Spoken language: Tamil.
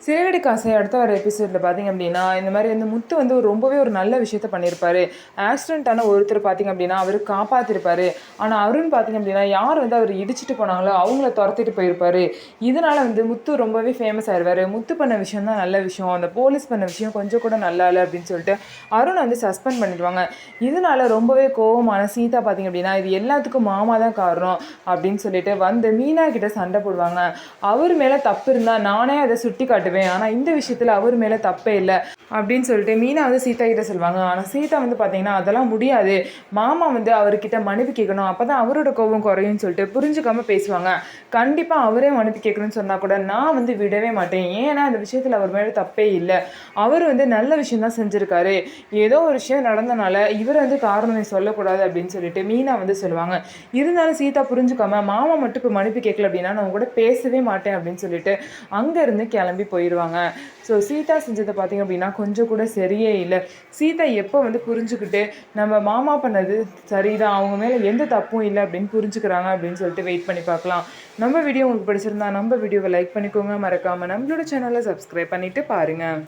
சிறகடி காசை அடுத்த வர எபிசோடில் பார்த்தீங்க அப்படின்னா இந்த மாதிரி வந்து முத்து வந்து ரொம்பவே ஒரு நல்ல விஷயத்த பண்ணியிருப்பாரு. ஆக்சிடென்ட்டான ஒருத்தர் பார்த்தீங்க அப்படின்னா அவர் காப்பாற்றிருப்பாரு. ஆனால் அருண் பார்த்தீங்க அப்படின்னா யார் வந்து அவர் இடிச்சிட்டு போனாங்களோ அவங்கள துரத்திட்டு போயிருப்பாரு. இதனால வந்து முத்து ரொம்பவே ஃபேமஸ் ஆயிடுவார். முத்து பண்ண விஷயம் தான் நல்ல விஷயம், அந்த போலீஸ் பண்ண விஷயம் கொஞ்சம் கூட நல்லா இல்லை அப்படின்னு சொல்லிட்டு அருண் வந்து சஸ்பெண்ட் பண்ணிடுவாங்க. இதனால ரொம்பவே கோவமான சீதா பார்த்தீங்க அப்படின்னா இது எல்லாத்துக்கும் மாமா தான் காரணம் அப்படின்னு சொல்லிட்டு வந்து மீனா கிட்ட சண்டை போடுவாங்க. அவர் மேலே தப்பு இருந்தால் நானே அதை சுட்டி காட்டுவேன், ஆனால் இந்த விஷயத்தில் அவர் மேலே தப்பே இல்லை அப்படின்னு சொல்லிட்டு மீனா வந்து சீதா கிட்ட சொல்லுவாங்க. ஆனால் சீதா வந்து பார்த்தீங்கன்னா அதெல்லாம் முடியாது, மாமா வந்து அவர்கிட்ட மன்னிப்பு கேட்கணும், அப்போ தான் அவரோட கோபம் குறையும்னு சொல்லிட்டு புரிஞ்சுக்காம பேசுவாங்க. கண்டிப்பாக அவரே மன்னிப்பு கேட்கணும்னு சொன்னால் கூட நான் வந்து விடவே மாட்டேன், ஏன்னா அந்த விஷயத்தில் அவர் மேலே தப்பே இல்லை, அவர் வந்து நல்ல விஷயம் தான் செஞ்சுருக்காரு, ஏதோ ஒரு விஷயம் நடந்தனால இவர் வந்து காரணம் சொல்லக்கூடாது அப்படின்னு சொல்லிட்டு மீனா வந்து சொல்லுவாங்க. இருந்தாலும் சீதா புரிஞ்சுக்காம மாமா மட்டும் இப்போ மன்னிப்பு கேட்கல அப்படின்னா நான் கூட பேசவே மாட்டேன் அப்படின்னு சொல்லிட்டு அங்கேருந்து கிளம்பி போயிடுவாங்க. ஸோ சீதா செஞ்சதை பார்த்தீங்க அப்படின்னா கொஞ்சம் கூட சரியே இல்லை. சீதா எப்போ வந்து புரிஞ்சுக்கிட்டு நம்ம மாமா பண்ணது சரிதான், அவங்க மேலே எந்த தப்பும் இல்லை அப்படின்னு புரிஞ்சுக்கிறாங்க அப்படின்னு சொல்லிட்டு வெயிட் பண்ணி பார்க்கலாம். நம்ம வீடியோ உங்களுக்கு பிடிச்சிருந்தா நம்ம வீடியோவை லைக் பண்ணிக்கோங்க, மறக்காமல் நம்மளோட சேனலை சப்ஸ்கிரைப் பண்ணிவிட்டு பாருங்கள்.